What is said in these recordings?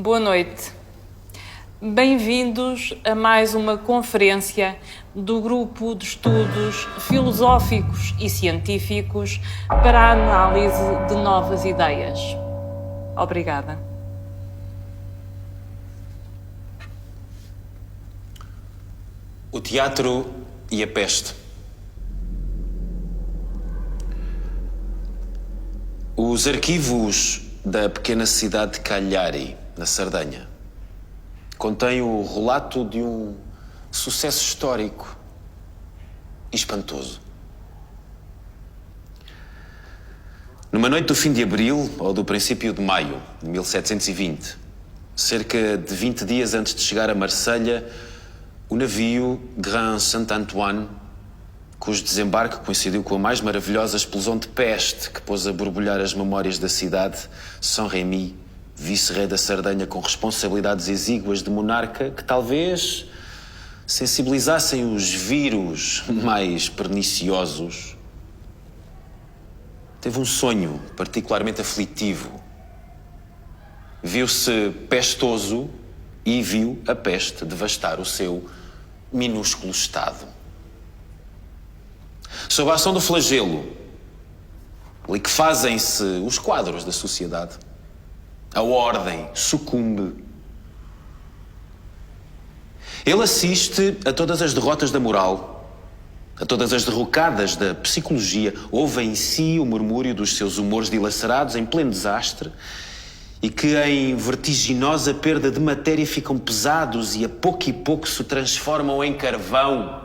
Boa noite. Bem-vindos a mais uma conferência do Grupo de Estudos Filosóficos e Científicos para a Análise de Novas Ideias. Obrigada. O teatro e a peste. Os arquivos da pequena cidade de Cagliari, na Sardenha, contêm o relato de um sucesso histórico e espantoso. Numa noite do fim de abril ou do princípio de maio de 1720, cerca de 20 dias antes de chegar a Marselha, o navio Grand Saint-Antoine, cujo desembarque coincidiu com a mais maravilhosa explosão de peste que pôs a borbulhar as memórias da cidade, Saint-Rémy, vice-rei da Sardenha com responsabilidades exíguas de monarca que talvez sensibilizassem os vírus mais perniciosos, teve um sonho particularmente aflitivo. Viu-se pestoso e viu a peste devastar o seu minúsculo estado. Sob a ação do flagelo, liquefazem-se os quadros da sociedade. A ordem sucumbe. Ele assiste a todas as derrotas da moral, a todas as derrocadas da psicologia. Ouve em si o murmúrio dos seus humores dilacerados em pleno desastre e que em vertiginosa perda de matéria ficam pesados e pouco se transformam em carvão.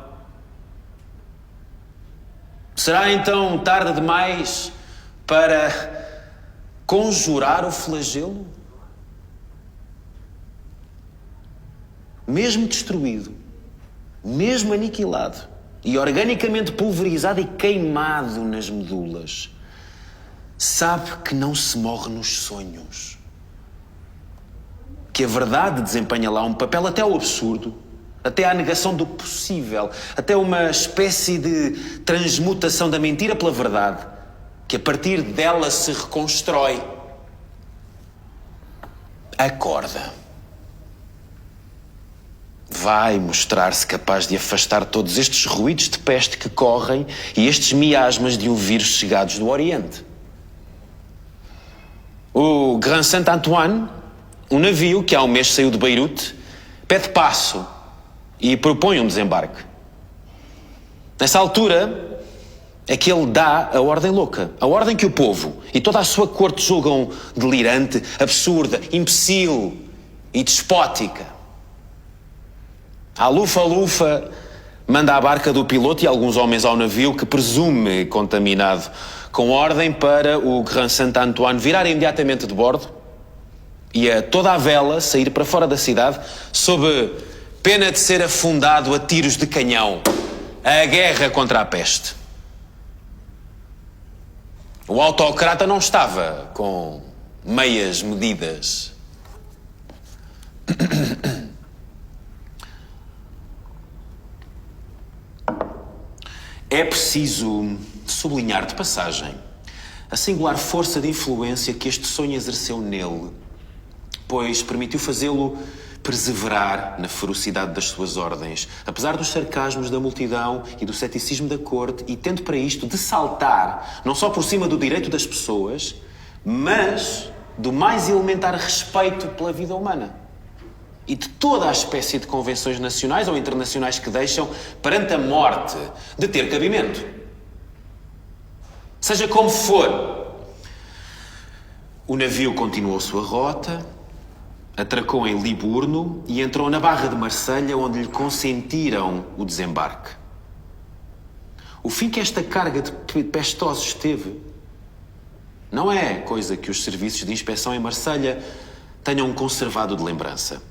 Será então tarde demais para conjurar o flagelo? Mesmo destruído, mesmo aniquilado e organicamente pulverizado e queimado nas medulas, sabe que não se morre nos sonhos. Que a verdade desempenha lá um papel até ao absurdo, até à negação do possível, até uma espécie de transmutação da mentira pela verdade, que a partir dela se reconstrói. Acorda. Vai mostrar-se capaz de afastar todos estes ruídos de peste que correm e estes miasmas de um vírus chegados do Oriente. O Grand Saint-Antoine, um navio que há um mês saiu de Beirute, pede passo e propõe um desembarque. Nessa altura é que ele dá a ordem louca, a ordem que o povo e toda a sua corte julgam delirante, absurda, imbecil e despótica. A lufa-lufa manda a barca do piloto e alguns homens ao navio que presume contaminado, com ordem para o Grand Saint-Antoine virar imediatamente de bordo e a toda a vela sair para fora da cidade sob pena de ser afundado a tiros de canhão. A guerra contra a peste. O autocrata não estava com meias medidas. É preciso sublinhar de passagem a singular força de influência que este sonho exerceu nele, pois permitiu fazê-lo perseverar na ferocidade das suas ordens, apesar dos sarcasmos da multidão e do ceticismo da corte, e tendo para isto de saltar, não só por cima do direito das pessoas, mas do mais elementar respeito pela vida humana e de toda a espécie de convenções nacionais ou internacionais que deixam perante a morte de ter cabimento. Seja como for, o navio continuou sua rota, atracou em Liburno e entrou na Barra de Marselha, onde lhe consentiram o desembarque. O fim que esta carga de pestosos teve não é coisa que os serviços de inspeção em Marselha tenham conservado de lembrança.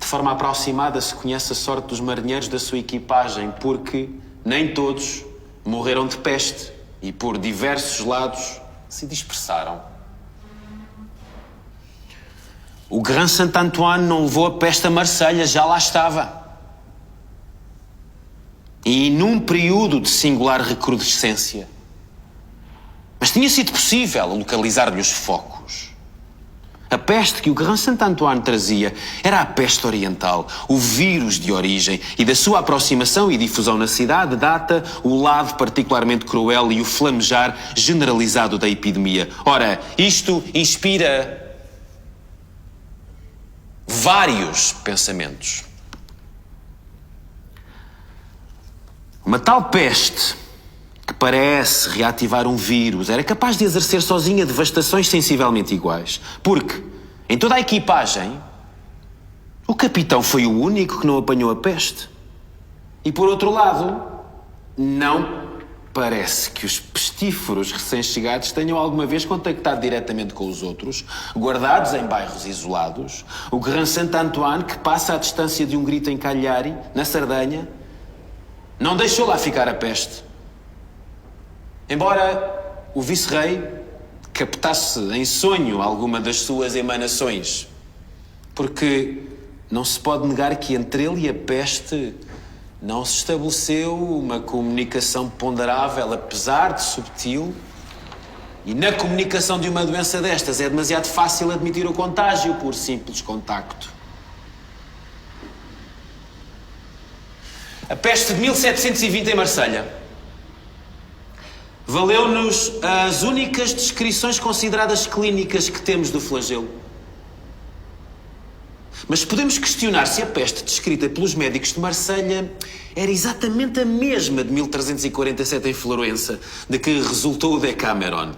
De forma aproximada se conhece a sorte dos marinheiros da sua equipagem, porque nem todos morreram de peste e por diversos lados se dispersaram. O Grand Saint-Antoine não levou a peste a Marselha, já lá estava. E num período de singular recrudescência. Mas tinha sido possível localizar-lhe os focos. A peste que o Grand Saint-Antoine trazia era a peste oriental. O vírus de origem e da sua aproximação e difusão na cidade data o lado particularmente cruel e o flamejar generalizado da epidemia. Ora, isto inspira vários pensamentos. Uma tal peste que parece reativar um vírus era capaz de exercer sozinha devastações sensivelmente iguais. Porque, em toda a equipagem, o capitão foi o único que não apanhou a peste. E, por outro lado, não parece que os pestíferos recém-chegados tenham alguma vez contactado diretamente com os outros, guardados em bairros isolados. O Grand Saint-Antoine, que passa à distância de um grito em Cagliari, na Sardenha, não deixou lá ficar a peste. Embora o vice-rei captasse em sonho alguma das suas emanações, porque não se pode negar que entre ele e a peste não se estabeleceu uma comunicação ponderável, apesar de subtil, e na comunicação de uma doença destas é demasiado fácil admitir o contágio por simples contacto. A peste de 1720 em Marselha valeu-nos as únicas descrições consideradas clínicas que temos do flagelo. Mas podemos questionar se a peste descrita pelos médicos de Marselha era exatamente a mesma de 1347 em Florença, de que resultou o Decameron.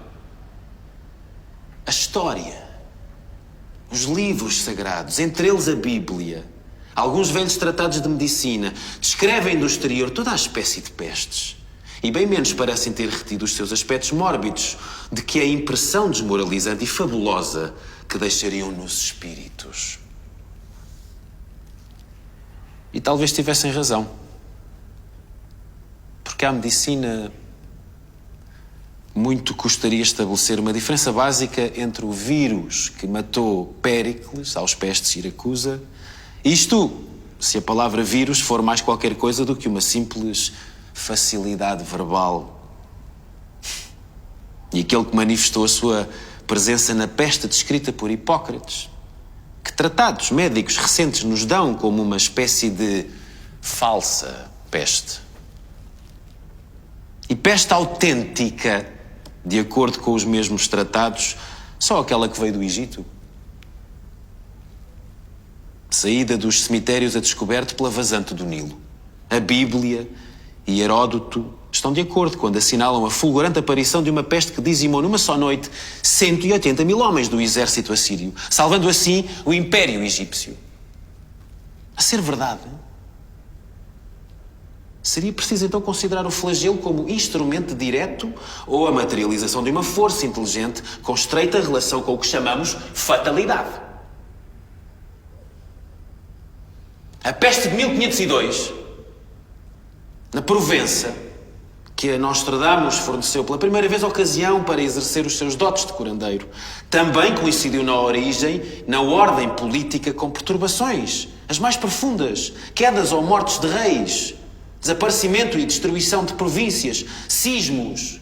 A história, os livros sagrados, entre eles a Bíblia, alguns velhos tratados de medicina, descrevem do exterior toda a espécie de pestes. E bem menos parecem ter retido os seus aspectos mórbidos de que a impressão desmoralizante e fabulosa que deixariam nos espíritos. E talvez tivessem razão. Porque à medicina muito custaria estabelecer uma diferença básica entre o vírus que matou Péricles aos pés de Siracusa, isto se a palavra vírus for mais qualquer coisa do que uma simples facilidade verbal. E aquele que manifestou a sua presença na peste descrita por Hipócrates, que tratados médicos recentes nos dão como uma espécie de falsa peste. E peste autêntica, de acordo com os mesmos tratados, só aquela que veio do Egito. Saída dos cemitérios a descoberto pela vazante do Nilo. A Bíblia e Heródoto estão de acordo quando assinalam a fulgurante aparição de uma peste que dizimou numa só noite 180 mil homens do exército assírio, salvando assim o Império Egípcio. A ser verdade, seria preciso então considerar o flagelo como instrumento direto ou a materialização de uma força inteligente com estreita relação com o que chamamos fatalidade. A peste de 1502... na Provença, que a Nostradamus forneceu pela primeira vez ocasião para exercer os seus dotes de curandeiro, também coincidiu na origem, na ordem política, com perturbações, as mais profundas, quedas ou mortes de reis, desaparecimento e destruição de províncias, sismos,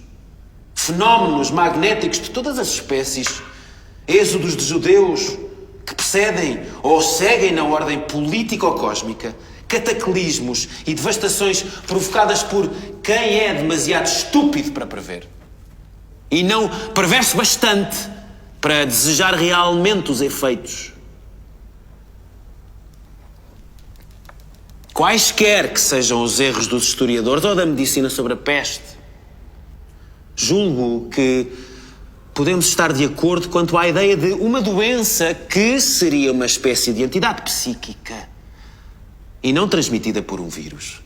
fenómenos magnéticos de todas as espécies, êxodos de judeus que precedem ou seguem na ordem político-cósmica, cataclismos e devastações provocadas por quem é demasiado estúpido para prever. E não prevê-se bastante para desejar realmente os efeitos. Quaisquer que sejam os erros dos historiadores ou da medicina sobre a peste, julgo que podemos estar de acordo quanto à ideia de uma doença que seria uma espécie de entidade psíquica e não transmitida por um vírus.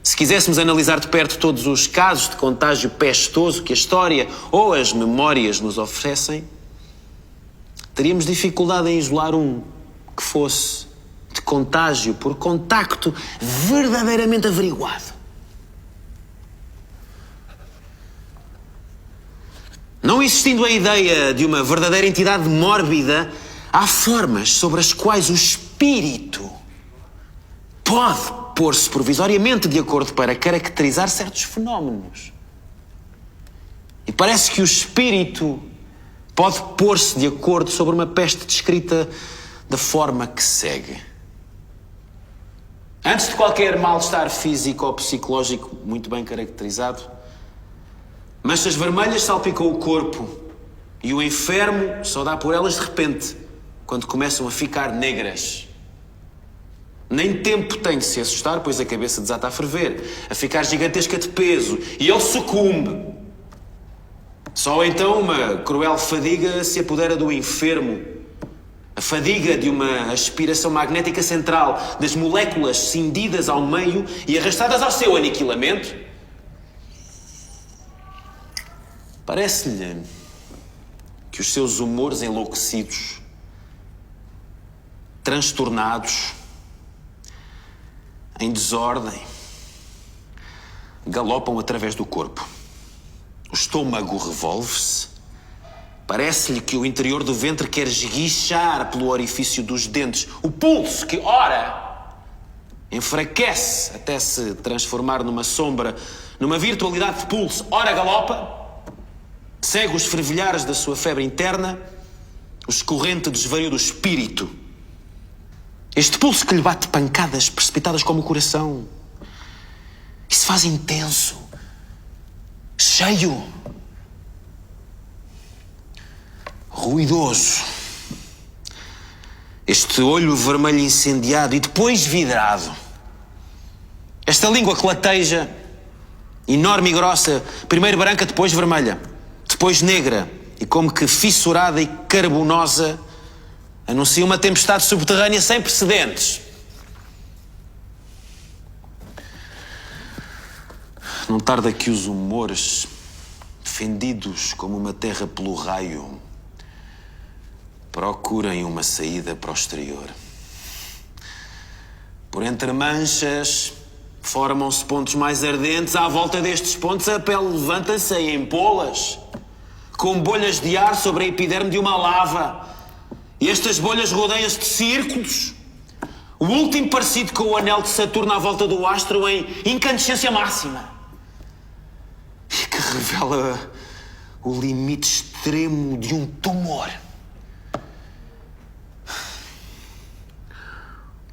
Se quiséssemos analisar de perto todos os casos de contágio pestoso que a história ou as memórias nos oferecem, teríamos dificuldade em isolar um que fosse de contágio por contacto verdadeiramente averiguado. Não existindo a ideia de uma verdadeira entidade mórbida, há formas sobre as quais o espírito pode pôr-se provisoriamente de acordo para caracterizar certos fenómenos. E parece que o espírito pode pôr-se de acordo sobre uma peste descrita da forma que segue. Antes de qualquer mal-estar físico ou psicológico muito bem caracterizado, manchas vermelhas salpicam o corpo e o enfermo só dá por elas de repente, quando começam a ficar negras. Nem tempo tem de se assustar, pois a cabeça desata a ferver, a ficar gigantesca de peso, e ele sucumbe. Só então uma cruel fadiga se apodera do enfermo. A fadiga de uma aspiração magnética central, das moléculas cindidas ao meio e arrastadas ao seu aniquilamento. Parece-lhe que os seus humores enlouquecidos, transtornados, em desordem, galopam através do corpo. O estômago revolve-se. Parece-lhe que o interior do ventre quer esguichar pelo orifício dos dentes. O pulso, que ora enfraquece até se transformar numa sombra, numa virtualidade de pulso, ora galopa, segue os fervilhares da sua febre interna, o escorrente desvario do espírito. Este pulso que lhe bate pancadas precipitadas como o coração. E se faz intenso, cheio, ruidoso. Este olho vermelho incendiado e depois vidrado. Esta língua que lateja, enorme e grossa, primeiro branca, depois vermelha, depois negra e como que fissurada e carbonosa, anuncia uma tempestade subterrânea sem precedentes. Não tarda que os humores, fendidos como uma terra pelo raio, procurem uma saída para o exterior. Por entre manchas, formam-se pontos mais ardentes. À volta destes pontos, a pele levanta-se em empolas, com bolhas de ar sobre a epiderme de uma lava. E estas bolhas rodeiam-se de círculos, o último parecido com o anel de Saturno à volta do astro em incandescência máxima, e que revela o limite extremo de um tumor.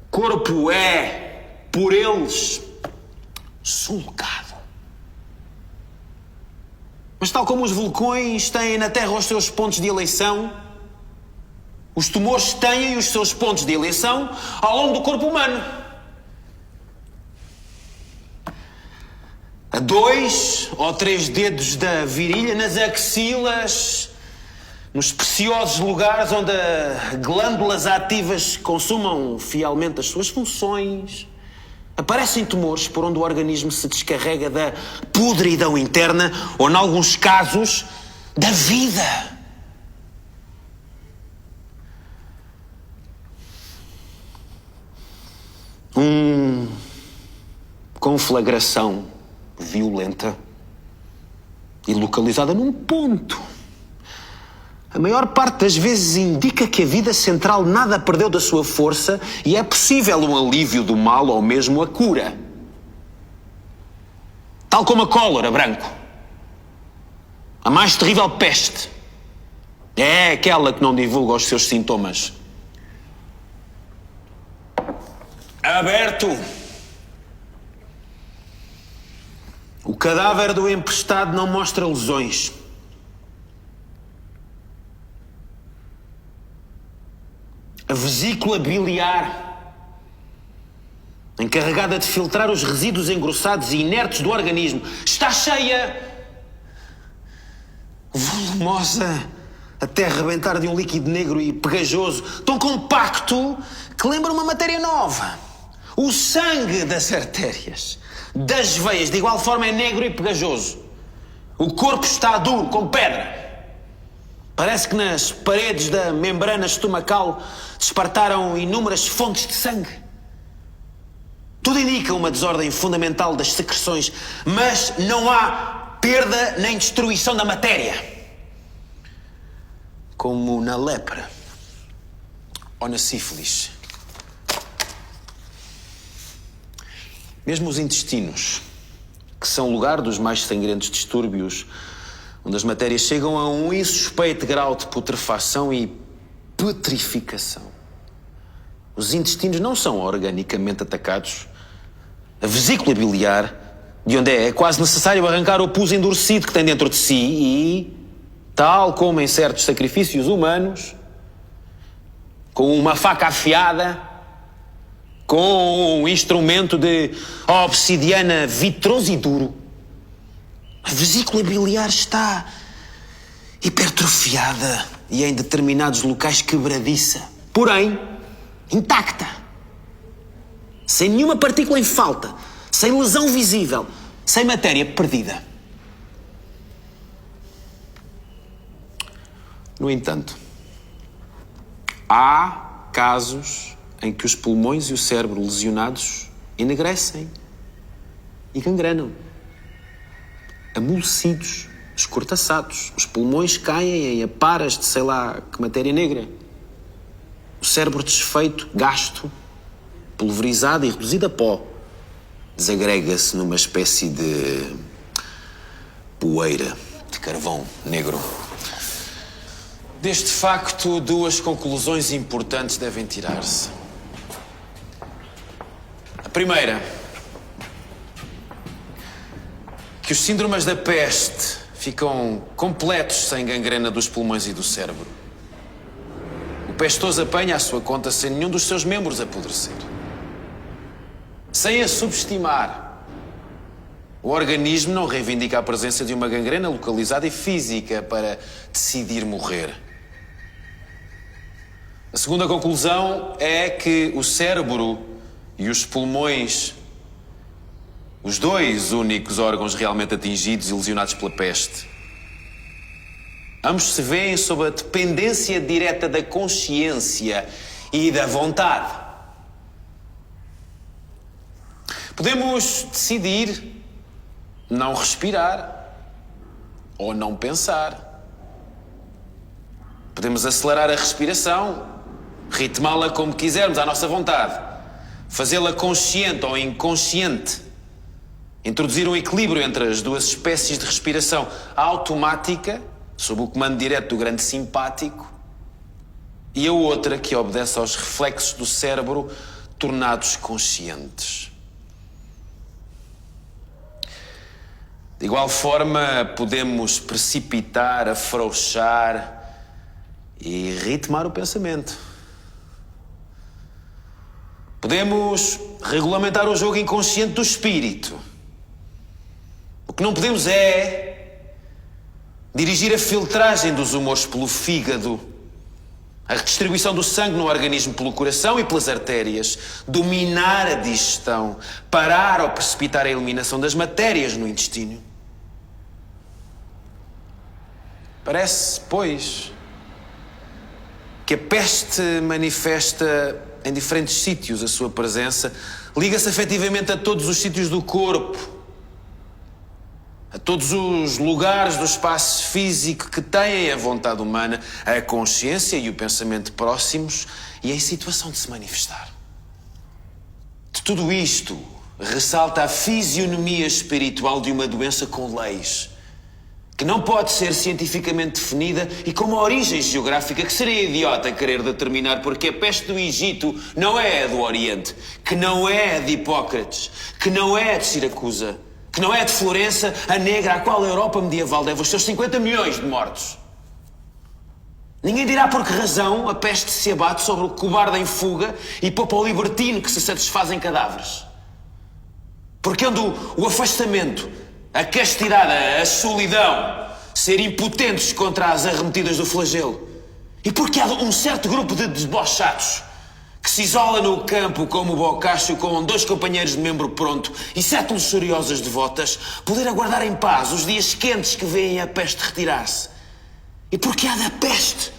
O corpo é, por eles, sulcado. Mas tal como os vulcões têm na Terra os seus pontos de eleição, os tumores têm os seus pontos de eleição ao longo do corpo humano. A 2 ou 3 dedos da virilha, nas axilas, nos preciosos lugares onde glândulas ativas consumam fielmente as suas funções, aparecem tumores por onde o organismo se descarrega da podridão interna ou, em alguns casos, da vida. Conflagração violenta e localizada num ponto. A maior parte das vezes indica que a vida central nada perdeu da sua força e é possível um alívio do mal ou mesmo a cura. Tal como a cólera, Branco. A mais terrível peste. É aquela que não divulga os seus sintomas. Aberto. O cadáver do empestado não mostra lesões. A vesícula biliar, encarregada de filtrar os resíduos engrossados e inertes do organismo, está cheia, volumosa, até arrebentar de um líquido negro e pegajoso, tão compacto que lembra uma matéria nova. O sangue das artérias, das veias, de igual forma é negro e pegajoso. O corpo está duro, como pedra. Parece que nas paredes da membrana estomacal se espartaram inúmeras fontes de sangue. Tudo indica uma desordem fundamental das secreções, mas não há perda nem destruição da matéria. Como na lepra ou na sífilis. Mesmo os intestinos, que são lugar dos mais sangrentos distúrbios, onde as matérias chegam a um insuspeito grau de putrefação e petrificação. Os intestinos não são organicamente atacados. A vesícula biliar, de onde é quase necessário arrancar o pus endurecido que tem dentro de si e, tal como em certos sacrifícios humanos, com uma faca afiada, com um instrumento de obsidiana vitroso e duro, a vesícula biliar está hipertrofiada e em determinados locais quebradiça, porém intacta, sem nenhuma partícula em falta, sem lesão visível, sem matéria perdida. No entanto, há casos em que os pulmões e o cérebro lesionados enegrecem e gangrenam. Amolecidos, escortaçados. Os pulmões caem em aparas de sei lá que matéria negra. O cérebro desfeito, gasto, pulverizado e reduzido a pó, desagrega-se numa espécie de poeira de carvão negro. Deste facto, duas conclusões importantes devem tirar-se. A primeira, que os síndromes da peste ficam completos sem gangrena dos pulmões e do cérebro. O pestoso apanha a sua conta sem nenhum dos seus membros apodrecer. Sem a subestimar, o organismo não reivindica a presença de uma gangrena localizada e física para decidir morrer. A segunda conclusão é que o cérebro e os pulmões, os dois únicos órgãos realmente atingidos e lesionados pela peste, ambos se veem sob a dependência direta da consciência e da vontade. Podemos decidir não respirar ou não pensar. Podemos acelerar a respiração, ritmá-la como quisermos, à nossa vontade, fazê-la consciente ou inconsciente, introduzir um equilíbrio entre as duas espécies de respiração, a automática, sob o comando direto do grande simpático, e a outra que obedece aos reflexos do cérebro tornados conscientes. De igual forma, podemos precipitar, afrouxar e ritmar o pensamento. Podemos regulamentar o jogo inconsciente do espírito. O que não podemos é dirigir a filtragem dos humores pelo fígado, a redistribuição do sangue no organismo pelo coração e pelas artérias, dominar a digestão, parar ou precipitar a eliminação das matérias no intestino. Parece, pois, que a peste manifesta em diferentes sítios a sua presença, liga-se efetivamente a todos os sítios do corpo, a todos os lugares do espaço físico que têm a vontade humana, a consciência e o pensamento próximos e em situação de se manifestar. De tudo isto ressalta a fisionomia espiritual de uma doença com leis, que não pode ser cientificamente definida e com uma origem geográfica que seria idiota querer determinar, porque a peste do Egito não é a do Oriente, que não é a de Hipócrates, que não é a de Siracusa, que não é a de Florença, a negra à qual a Europa medieval deve os seus 50 milhões de mortos. Ninguém dirá por que razão a peste se abate sobre o cobarde em fuga e poupa o libertino que se satisfaz em cadáveres. Porque onde o afastamento, a castidade, a solidão, ser impotentes contra as arremetidas do flagelo. E porque há um certo grupo de debochados que se isola no campo como o Boccaccio com 2 companheiros de membro pronto e 7 luxuriosas devotas, poder aguardar em paz os dias quentes que veem a peste retirar-se. E porque há da peste,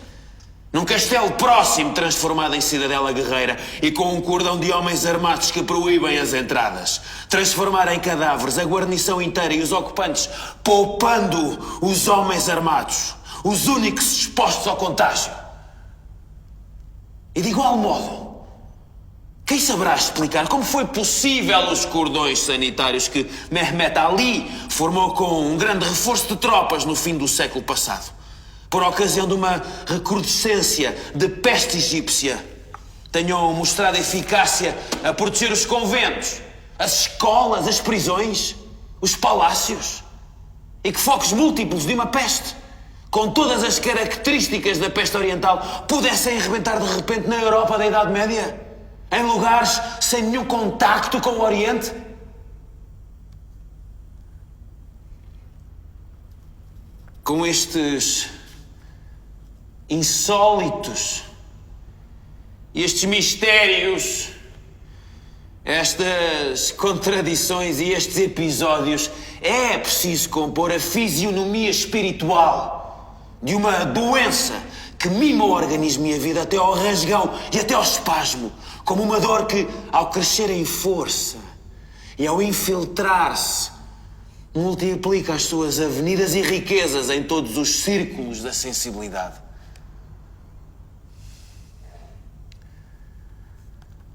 num castelo próximo transformado em cidadela guerreira e com um cordão de homens armados que proíbem as entradas, transformar em cadáveres a guarnição inteira e os ocupantes, poupando os homens armados, os únicos expostos ao contágio. E de igual modo, Quem saberá explicar como foi possível os cordões sanitários que Mehmet Ali formou com um grande reforço de tropas no fim do século passado, por ocasião de uma recrudescência de peste egípcia, tenham mostrado eficácia a proteger os conventos, as escolas, as prisões, os palácios, e que focos múltiplos de uma peste, com todas as características da peste oriental, pudessem arrebentar de repente na Europa da Idade Média, em lugares sem nenhum contacto com o Oriente? Com estes insólitos, estes mistérios, estas contradições e estes episódios, é preciso compor a fisionomia espiritual de uma doença que mima o organismo e a vida até ao rasgão e até ao espasmo, como uma dor que, ao crescer em força e ao infiltrar-se, multiplica as suas avenidas e riquezas em todos os círculos da sensibilidade.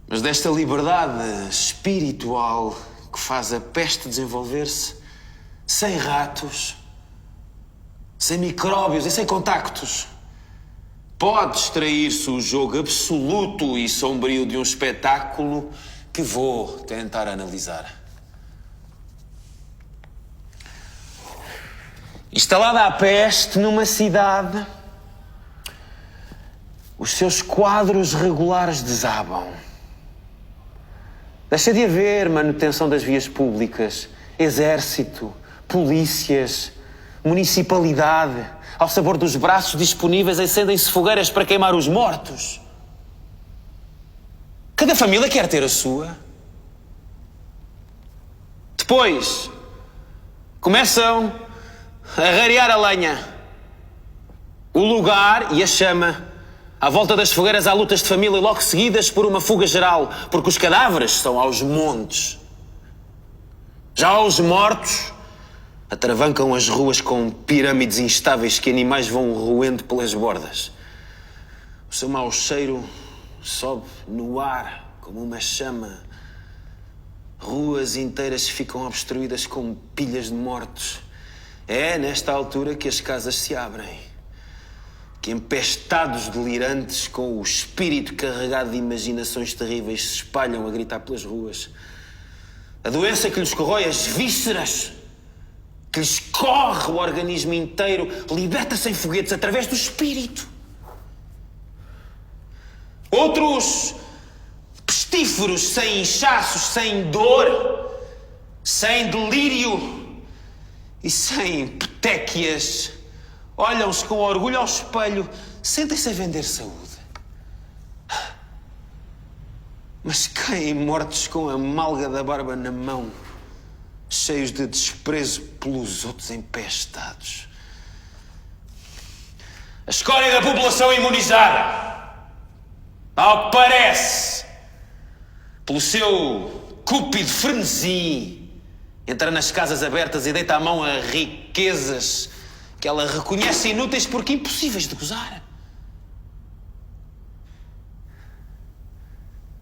Mas desta liberdade espiritual que faz a peste desenvolver-se, sem ratos, sem micróbios e sem contactos, pode extrair-se o jogo absoluto e sombrio de um espetáculo que vou tentar analisar. Instalada a peste numa cidade, os seus quadros regulares desabam. Deixa de haver manutenção das vias públicas, exército, polícias, municipalidade. Ao sabor dos braços disponíveis, acendem-se fogueiras para queimar os mortos. Cada família quer ter a sua. Depois, começam a rarear a lenha, o lugar e a chama. À volta das fogueiras há lutas de família logo seguidas por uma fuga geral, porque os cadáveres são aos montes. Já os mortos atravancam as ruas com pirâmides instáveis que animais vão roendo pelas bordas. O seu mau cheiro sobe no ar como uma chama. Ruas inteiras ficam obstruídas com pilhas de mortos. É nesta altura que as casas se abrem, que empestados delirantes com o espírito carregado de imaginações terríveis se espalham a gritar pelas ruas. A doença que lhes corrói as vísceras, que lhes corre o organismo inteiro, liberta-se em foguetes através do espírito. Outros pestíferos sem inchaços, sem dor, sem delírio e sem petéquias, olham-se com orgulho ao espelho, sentem-se a vender saúde. Mas caem mortos com a malga da barba na mão, cheios de desprezo pelos outros empestados. A escória da população imunizada, ao que parece, pelo seu cúpido frenesi, entra nas casas abertas e deita a mão a riquezas que ela reconhece inúteis porque impossíveis de gozar.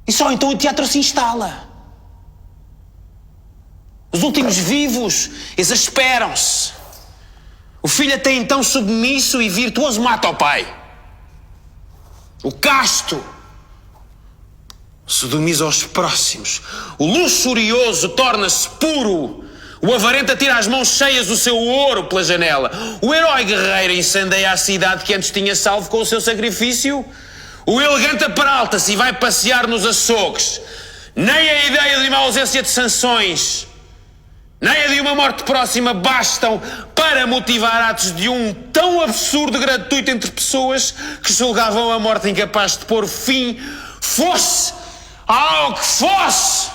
E só então o teatro se instala. Os últimos vivos exasperam-se. O filho até então submisso e virtuoso mata o pai. O casto sodomiza os próximos. O luxurioso torna-se puro. O avarento atira as mãos cheias o seu ouro pela janela. O herói guerreiro incendeia a cidade que antes tinha salvo com o seu sacrifício. O elegante aparalta-se e vai passear nos açougues. Nem a ideia de uma ausência de sanções, nem a de uma morte próxima bastam para motivar atos de um tão absurdo gratuito entre pessoas que julgavam a morte incapaz de pôr fim, fosse ao que fosse.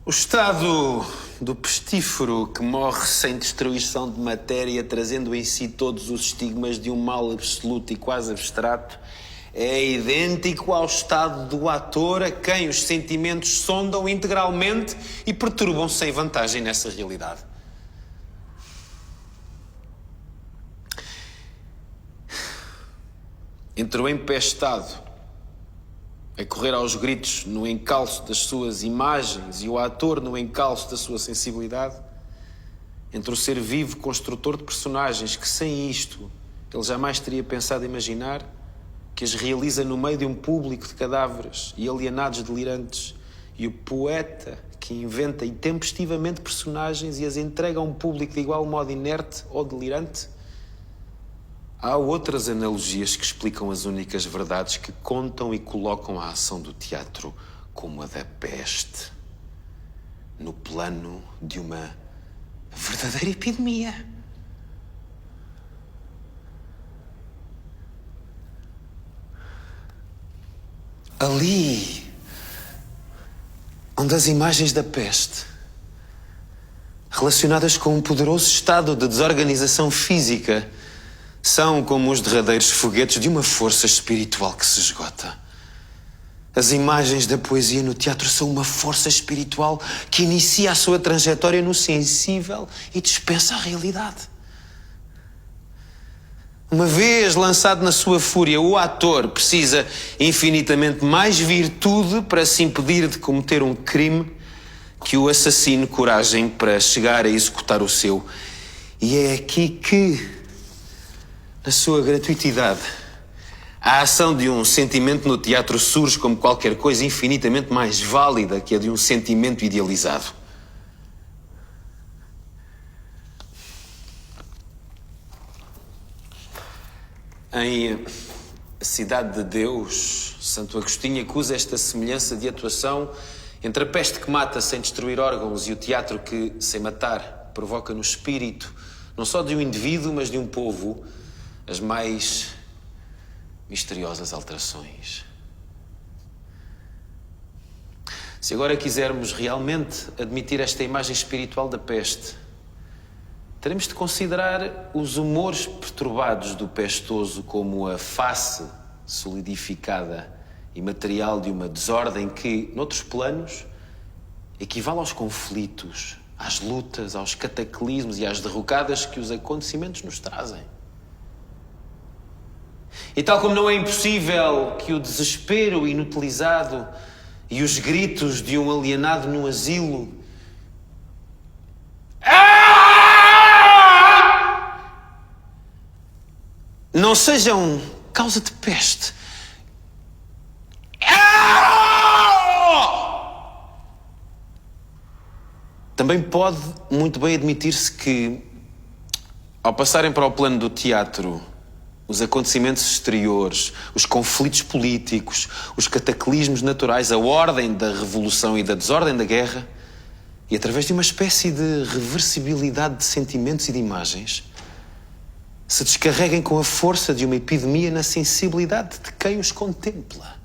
O estado do pestífero que morre sem destruição de matéria, trazendo em si todos os estigmas de um mal absoluto e quase abstrato, é idêntico ao estado do ator a quem os sentimentos sondam integralmente e perturbam sem vantagem nessa realidade. Entre o empestado a correr aos gritos no encalço das suas imagens e o ator no encalço da sua sensibilidade, entre o ser vivo construtor de personagens que sem isto ele jamais teria pensado imaginar, que as realiza no meio de um público de cadáveres e alienados delirantes, e o poeta que inventa intempestivamente personagens e as entrega a um público de igual modo inerte ou delirante, há outras analogias que explicam as únicas verdades que contam e colocam a ação do teatro como a da peste, no plano de uma verdadeira epidemia. Ali, onde as imagens da peste, relacionadas com um poderoso estado de desorganização física, são como os derradeiros foguetes de uma força espiritual que se esgota. As imagens da poesia no teatro são uma força espiritual que inicia a sua trajetória no sensível e dispensa a realidade. Uma vez lançado na sua fúria, o ator precisa infinitamente mais virtude para se impedir de cometer um crime que o assassino coragem para chegar a executar o seu. E é aqui que, na sua gratuitidade, a ação de um sentimento no teatro surge como qualquer coisa infinitamente mais válida que a de um sentimento idealizado. Em Cidade de Deus, Santo Agostinho acusa esta semelhança de atuação entre a peste que mata sem destruir órgãos e o teatro que, sem matar, provoca no espírito, não só de um indivíduo, mas de um povo, as mais misteriosas alterações. Se agora quisermos realmente admitir esta imagem espiritual da peste, teremos de considerar os humores perturbados do pestoso como a face solidificada e material de uma desordem que, noutros planos, equivale aos conflitos, às lutas, aos cataclismos e às derrocadas que os acontecimentos nos trazem. E tal como não é impossível que o desespero inutilizado e os gritos de um alienado no asilo não sejam causa de peste. Também pode muito bem admitir-se que, ao passarem para o plano do teatro, os acontecimentos exteriores, os conflitos políticos, os cataclismos naturais, a ordem da revolução e da desordem da guerra, e através de uma espécie de reversibilidade de sentimentos e de imagens, se descarreguem com a força de uma epidemia na sensibilidade de quem os contempla.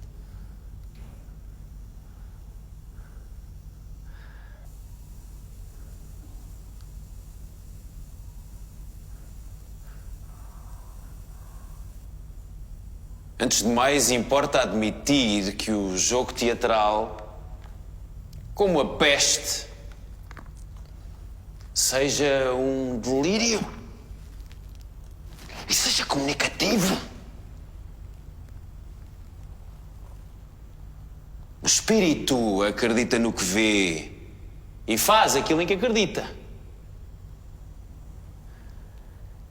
Antes de mais, importa admitir que o jogo teatral, como a peste, seja um delírio e seja comunicativo. O espírito acredita no que vê e faz aquilo em que acredita.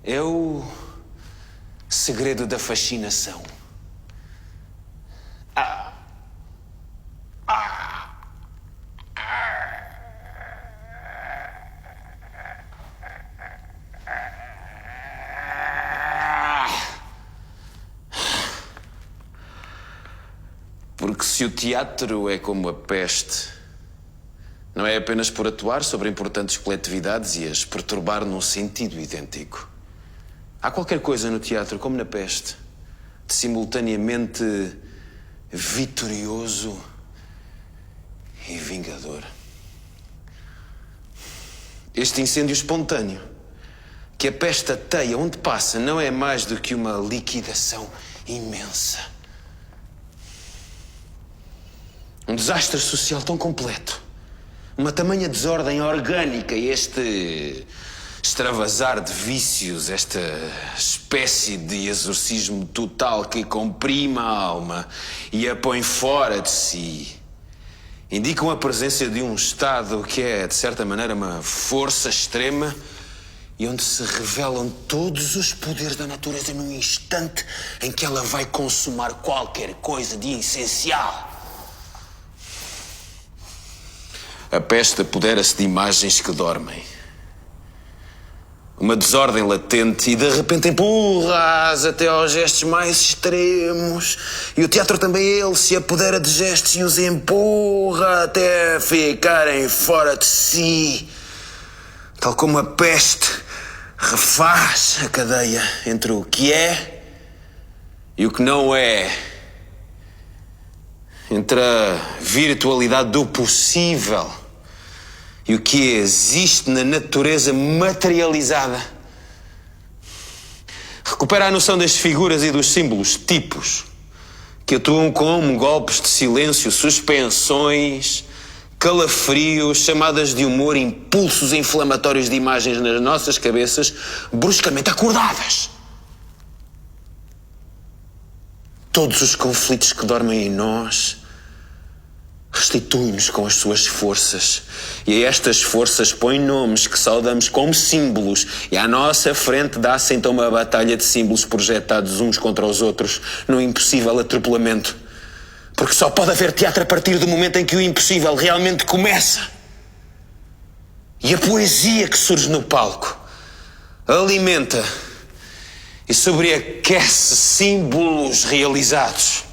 É o segredo da fascinação. Porque se o teatro é como a peste, não é apenas por atuar sobre importantes coletividades e as perturbar num sentido idêntico. Há qualquer coisa no teatro, como na peste, de simultaneamente vitorioso e vingador. Este incêndio espontâneo, que a peste ateia onde passa, não é mais do que uma liquidação imensa Um desastre social tão completo. Uma tamanha desordem orgânica e este extravasar de vícios, esta espécie de exorcismo total que comprime a alma e a põe fora de si, indicam a presença de um estado que é, de certa maneira, uma força extrema e onde se revelam todos os poderes da natureza num instante em que ela vai consumar qualquer coisa de essencial. A peste apodera-se de imagens que dormem. Uma desordem latente e de repente empurra-as até aos gestos mais extremos. E o teatro também ele se apodera de gestos e os empurra até ficarem fora de si. Tal como a peste refaz a cadeia entre o que é e o que não é. Entre a virtualidade do possível e o que existe na natureza materializada. Recupera a noção das figuras e dos símbolos, tipos, que atuam como golpes de silêncio, suspensões, calafrios, chamadas de humor, impulsos inflamatórios de imagens nas nossas cabeças, bruscamente acordadas. Todos os conflitos que dormem em nós restituem-nos com as suas forças. E a estas forças põe nomes que saudamos como símbolos. E à nossa frente dá-se então uma batalha de símbolos projetados uns contra os outros num impossível atropelamento. Porque só pode haver teatro a partir do momento em que o impossível realmente começa. E a poesia que surge no palco alimenta e sobreaquece símbolos realizados.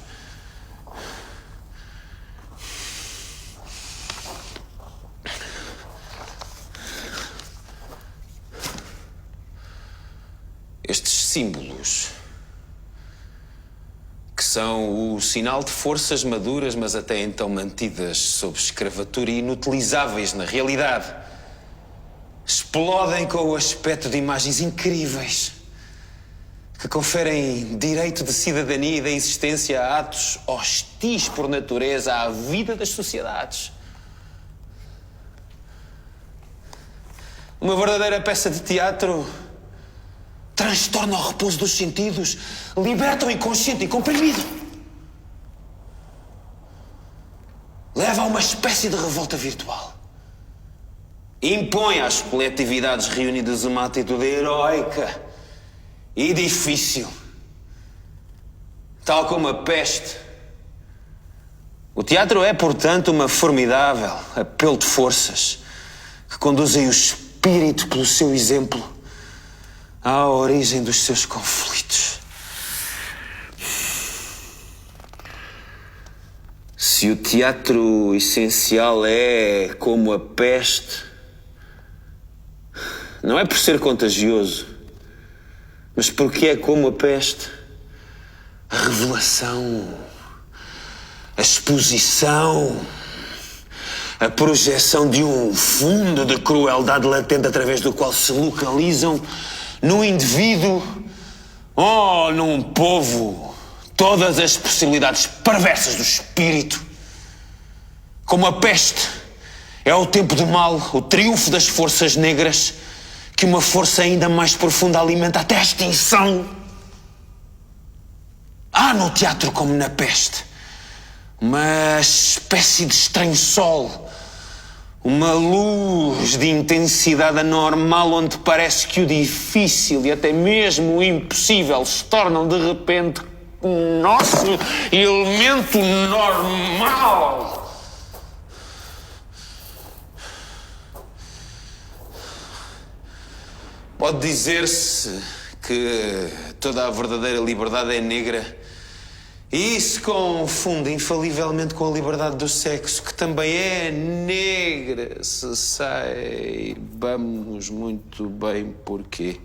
Estes símbolos, que são o sinal de forças maduras, mas até então mantidas sob escravatura e inutilizáveis na realidade, explodem com o aspecto de imagens incríveis que conferem direito de cidadania e da existência a atos hostis por natureza à vida das sociedades. Uma verdadeira peça de teatro transtorna o repouso dos sentidos, liberta o inconsciente e comprimido. Leva a uma espécie de revolta virtual. Impõe às coletividades reunidas uma atitude heroica e difícil. Tal como a peste. O teatro é, portanto, uma formidável apelo de forças que conduzem o espírito pelo seu exemplo à origem dos seus conflitos. Se o teatro essencial é como a peste, não é por ser contagioso, mas porque é como a peste. A revelação, a exposição, a projeção de um fundo de crueldade latente através do qual se localizam num indivíduo ou num povo todas as possibilidades perversas do espírito. Como a peste é o tempo do mal, o triunfo das forças negras, que uma força ainda mais profunda alimenta até a extinção. Há no teatro, como na peste, uma espécie de estranho sol, uma luz de intensidade anormal onde parece que o difícil e até mesmo o impossível se tornam de repente um nosso elemento normal. Pode dizer-se que toda a verdadeira liberdade é negra. E isso confunde infalivelmente com a liberdade do sexo, que também é negra, se saibamos muito bem porquê.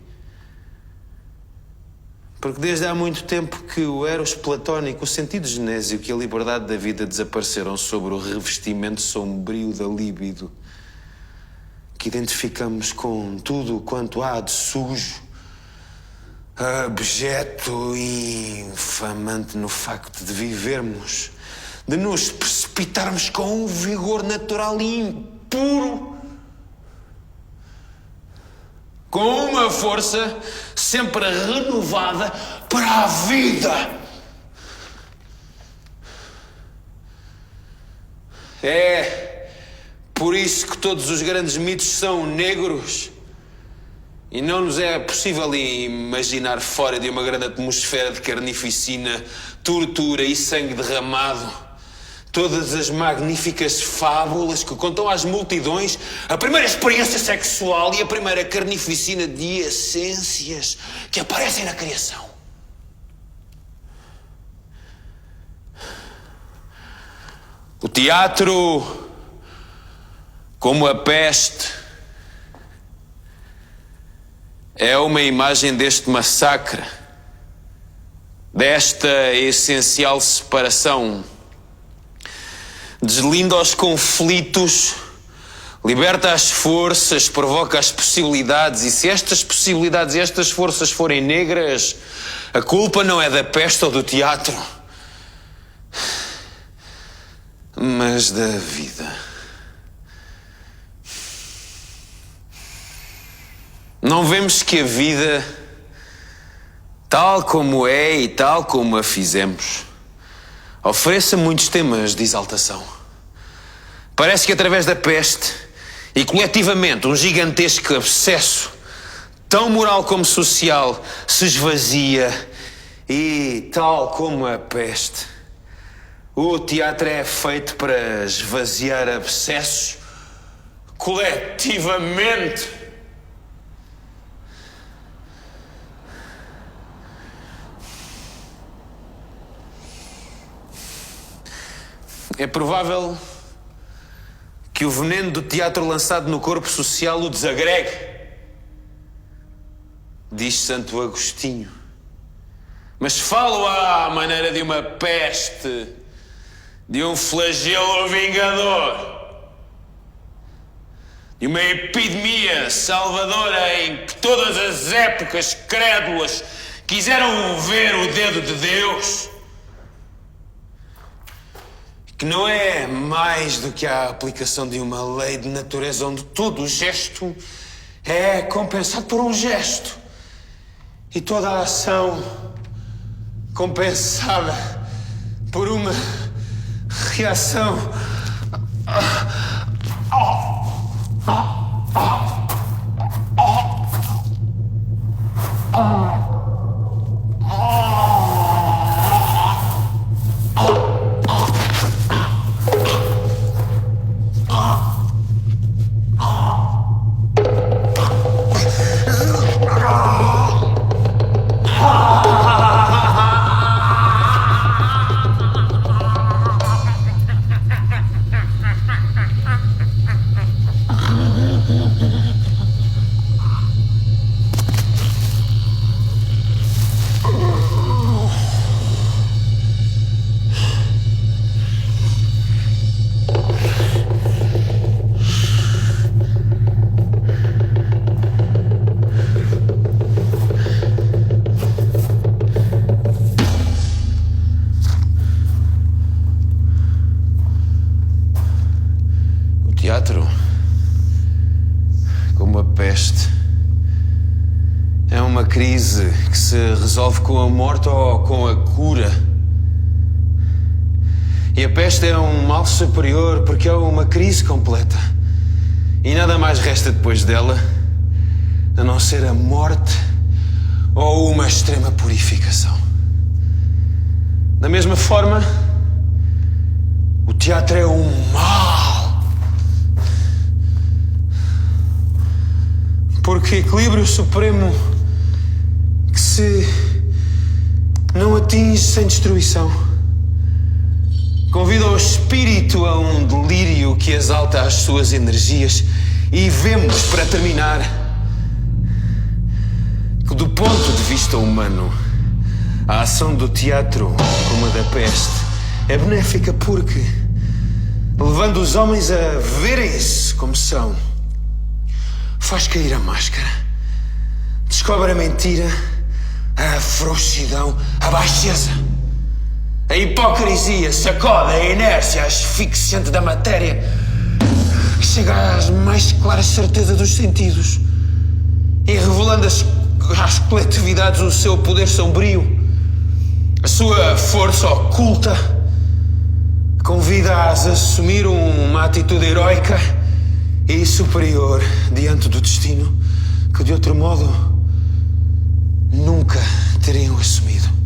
Porque desde há muito tempo que o eros platónico, o sentido genésio e a liberdade da vida desapareceram sobre o revestimento sombrio da líbido, que identificamos com tudo quanto há de sujo, abjeto e infamante no facto de vivermos, de nos precipitarmos com um vigor natural e impuro, com uma força sempre renovada para a vida. É por isso que todos os grandes mitos são negros e não nos é possível imaginar fora de uma grande atmosfera de carnificina, tortura e sangue derramado todas as magníficas fábulas que contam às multidões a primeira experiência sexual e a primeira carnificina de essências que aparecem na criação. O teatro, como a peste, é uma imagem deste massacre, desta essencial separação. Deslinda os conflitos, liberta as forças, provoca as possibilidades, e se estas possibilidades e estas forças forem negras, a culpa não é da peste ou do teatro, mas da vida. Não vemos que a vida, tal como é e tal como a fizemos, ofereça muitos temas de exaltação. Parece que através da peste e coletivamente um gigantesco abscesso, tão moral como social, se esvazia e, tal como a peste, o teatro é feito para esvaziar abscessos coletivamente. É provável que o veneno do teatro lançado no corpo social o desagregue, diz Santo Agostinho. Mas falo à maneira de uma peste, de um flagelo vingador, de uma epidemia salvadora em que todas as épocas crédulas quiseram ver o dedo de Deus, que não é mais do que a aplicação de uma lei de natureza onde todo o gesto é compensado por um gesto e toda a ação compensada por uma reação. Teatro, como a peste, é uma crise que se resolve com a morte ou com a cura. E a peste é um mal superior porque é uma crise completa. E nada mais resta depois dela a não ser a morte ou uma extrema purificação. Da mesma forma, o teatro é um mal. Porque equilíbrio supremo que se não atinge sem destruição convida o espírito a um delírio que exalta as suas energias. E vemos, para terminar, que do ponto de vista humano, a ação do teatro, como a da peste, é benéfica porque, levando os homens a verem-se como são, faz cair a máscara, descobre a mentira, a frouxidão, a baixeza, A hipocrisia sacode a inércia asfixiante da matéria que chega às mais claras certezas dos sentidos e revelando às coletividades o seu poder sombrio, a sua força oculta, convida-as a assumir uma atitude heroica e superior diante do destino que de outro modo nunca teriam assumido.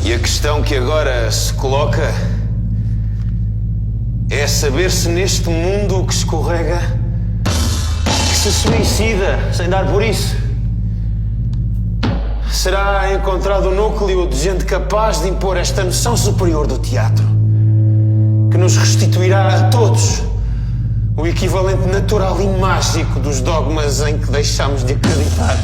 E a questão que agora se coloca é saber se neste mundo que escorrega, que se suicida sem dar por isso, será encontrado o núcleo de gente capaz de impor esta noção superior do teatro, que nos restituirá a todos o equivalente natural e mágico dos dogmas em que deixamos de acreditar.